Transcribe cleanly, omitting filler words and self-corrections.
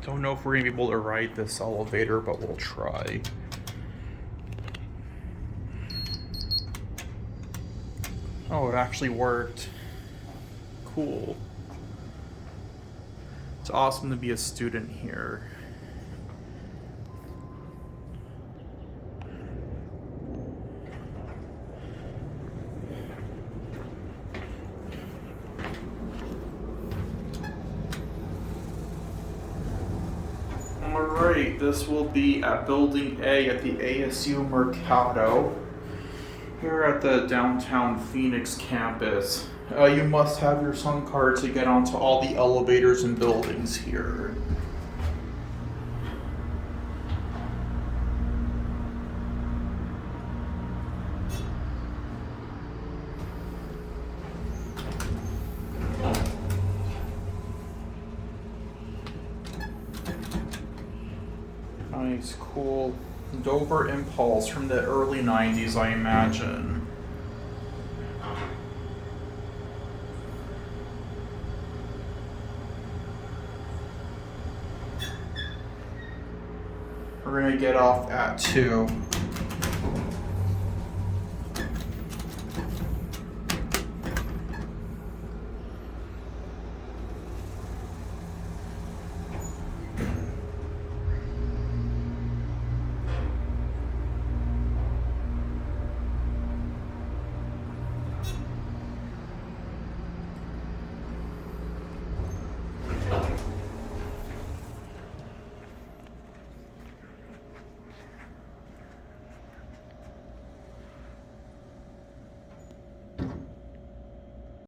Don't know if we're gonna be able to ride this elevator, but we'll try. Oh, it actually worked. Cool. It's awesome to be a student here. Alright, this will be at Building A at the ASU Mercado, here at the downtown Phoenix campus. You must have your Sun card to get onto all the elevators and buildings here. Nice, cool. Dover Impulse from the early 90s, I imagine. We're gonna get off at 2.